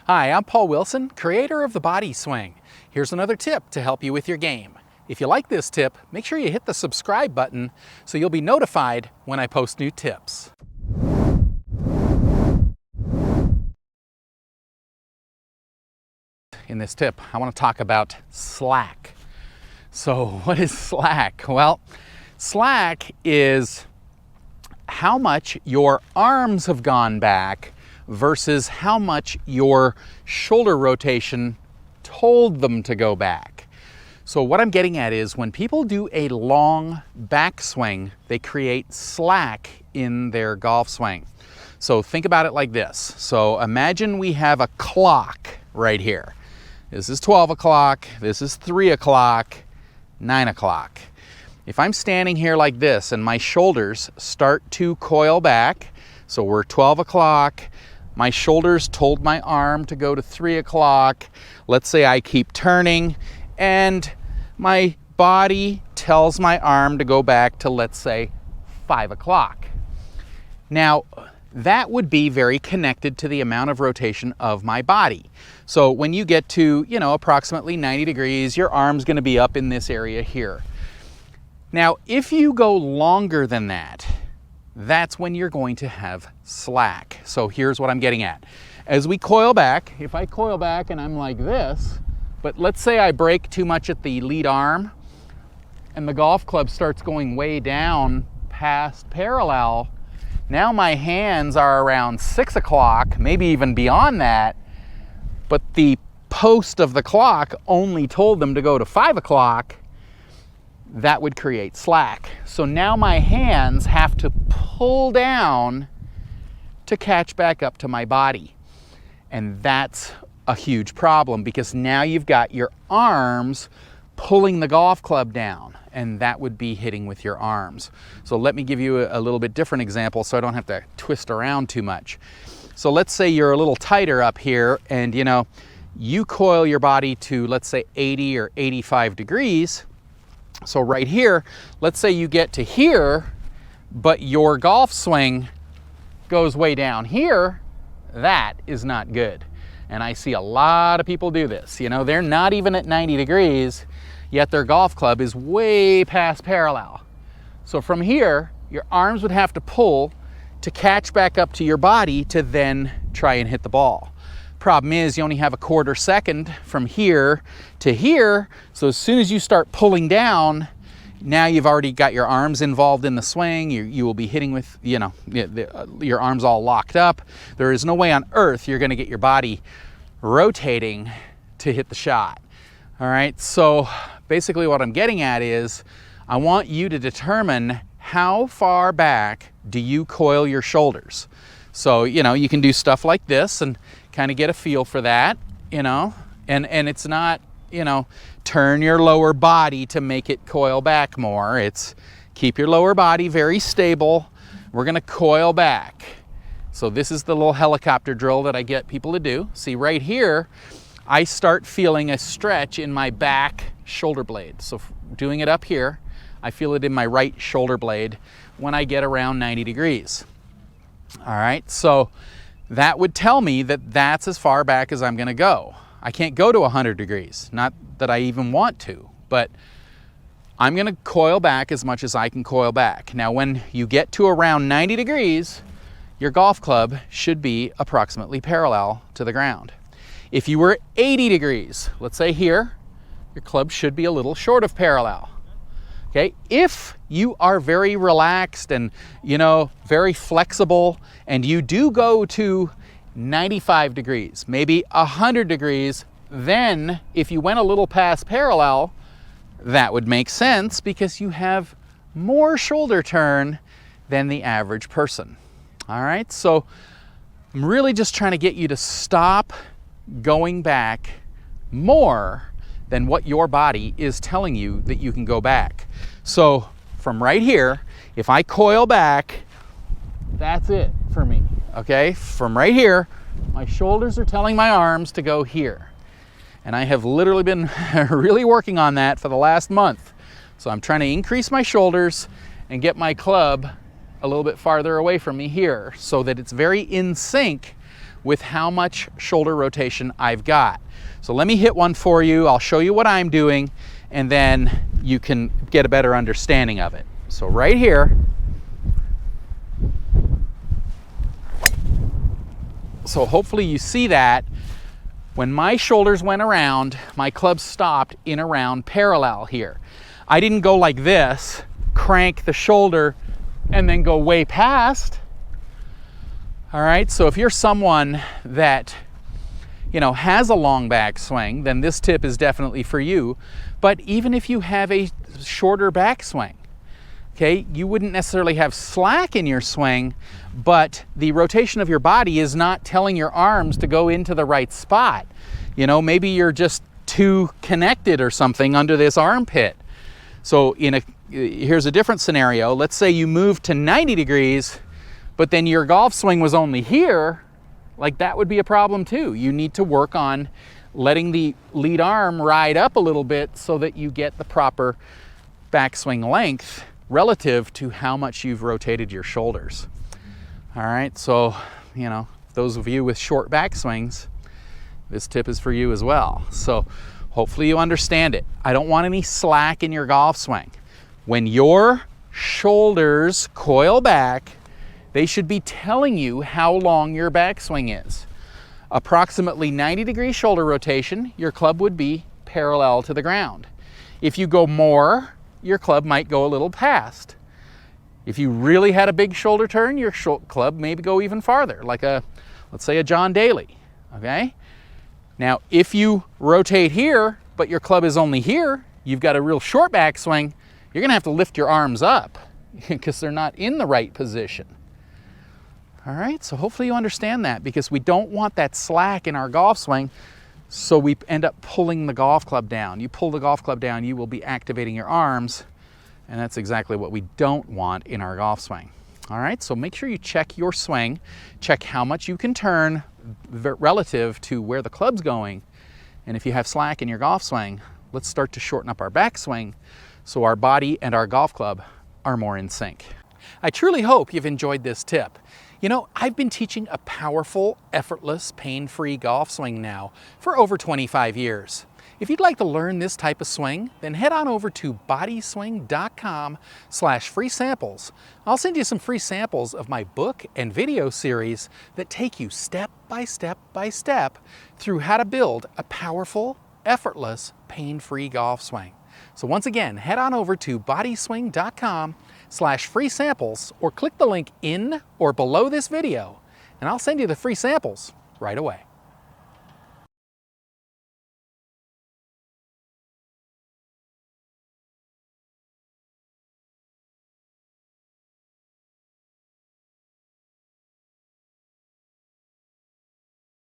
Hi, I'm Paul Wilson, creator of the Body Swing. Here's another tip to help you with your game. If you like this tip, make sure you hit the subscribe button so you'll be notified when I post new tips. In this tip, I want to talk about slack. So what is slack? Well, slack is how much your arms have gone back versus how much your shoulder rotation told them to go back. So what I'm getting at is when people do a long backswing, they create slack in their golf swing. So think about it like this. So imagine we have a clock right here. This is 12 o'clock, this is 3 o'clock, 9 o'clock. If I'm standing here like this and my shoulders start to coil back, so we're 12 o'clock, my shoulders told my arm to go to 3 o'clock. Let's say I keep turning and my body tells my arm to go back to, let's say, 5 o'clock. Now, that would be very connected to the amount of rotation of my body. So when you get to, approximately 90 degrees, your arm's going to be up in this area here. Now, if you go longer than that, that's when you're going to have slack. So here's what I'm getting at. As we coil back, if I coil back and I'm like this, but let's say I break too much at the lead arm and the golf club starts going way down past parallel, now my hands are around 6 o'clock, maybe even beyond that, but the post of the clock only told them to go to 5 o'clock. That would create slack. So now my hands have to pull down to catch back up to my body. And that's a huge problem because now you've got your arms pulling the golf club down, and that would be hitting with your arms. So let me give you a little bit different example so I don't have to twist around too much. So let's say you're a little tighter up here and you coil your body to, let's say, 80 or 85 degrees. So right here, let's say you get to here, but your golf swing goes way down here. That is not good. And I see a lot of people do this. They're not even at 90 degrees, yet their golf club is way past parallel. So from here, your arms would have to pull to catch back up to your body to then try and hit the ball. Problem is you only have a quarter second from here to here, so as soon as you start pulling down, now you've already got your arms involved in the swing. You will be hitting with your arms all locked up. There is no way on earth you're going to get your body rotating to hit the shot. All right, so basically what I'm getting at is I want you to determine how far back do you coil your shoulders. So you can do stuff like this and kind of get a feel for that, and it's not, turn your lower body to make it coil back more. It's keep your lower body very stable. We're going to coil back. So this is the little helicopter drill that I get people to do. See right here, I start feeling a stretch in my back shoulder blade. So doing it up here, I feel it in my right shoulder blade when I get around 90 degrees. All right, so that would tell me that that's as far back as I'm going to go. I can't go to 100 degrees, not that I even want to, but I'm going to coil back as much as I can coil back. Now, when you get to around 90 degrees, your golf club should be approximately parallel to the ground. If you were 80 degrees, let's say here, your club should be a little short of parallel. Okay, if you are very relaxed and, very flexible, and you do go to 95 degrees, maybe 100 degrees, then if you went a little past parallel, that would make sense because you have more shoulder turn than the average person. All right, so I'm really just trying to get you to stop going back more than what your body is telling you that you can go back. So from right here, if I coil back, that's it for me, okay? From right here, my shoulders are telling my arms to go here. And I have literally been really working on that for the last month. So I'm trying to increase my shoulders and get my club a little bit farther away from me here so that it's very in sync with how much shoulder rotation I've got. So let me hit one for you. I'll show you what I'm doing, and then you can get a better understanding of it. So right here, so hopefully you see that when my shoulders went around, my club stopped in around parallel here. I didn't go like this, crank the shoulder, and then go way past. All right, so if you're someone that, you know, has a long backswing, then this tip is definitely for you. But even if you have a shorter backswing, okay, you wouldn't necessarily have slack in your swing, but the rotation of your body is not telling your arms to go into the right spot. You know, maybe you're just too connected or something under this armpit. So here's a different scenario. Let's say you move to 90 degrees, but then your golf swing was only here. Like, that would be a problem too. You need to work on letting the lead arm ride up a little bit so that you get the proper backswing length relative to how much you've rotated your shoulders. All right, so, you know, those of you with short backswings, this tip is for you as well. So hopefully you understand it. I don't want any slack in your golf swing. When your shoulders coil back, they should be telling you how long your backswing is. Approximately 90-degree shoulder rotation, your club would be parallel to the ground. If you go more, your club might go a little past. If you really had a big shoulder turn, your club may go even farther, like let's say a John Daly, okay? Now, if you rotate here, but your club is only here, you've got a real short backswing, you're gonna have to lift your arms up because they're not in the right position. All right, so hopefully you understand that, because we don't want that slack in our golf swing, so we end up pulling the golf club down. You pull the golf club down, you will be activating your arms, and that's exactly what we don't want in our golf swing. All right, so make sure you check your swing, check how much you can turn relative to where the club's going, and if you have slack in your golf swing, let's start to shorten up our backswing so our body and our golf club are more in sync. I truly hope you've enjoyed this tip. You know, I've been teaching a powerful, effortless, pain-free golf swing now for over 25 years. If you'd like to learn this type of swing, then head on over to bodyswing.com/free samples. I'll send you some free samples of my book and video series that take you step by step by step through how to build a powerful, effortless, pain-free golf swing. So once again, head on over to bodyswing.com/free samples or click the link in or below this video, and I'll send you the free samples right away.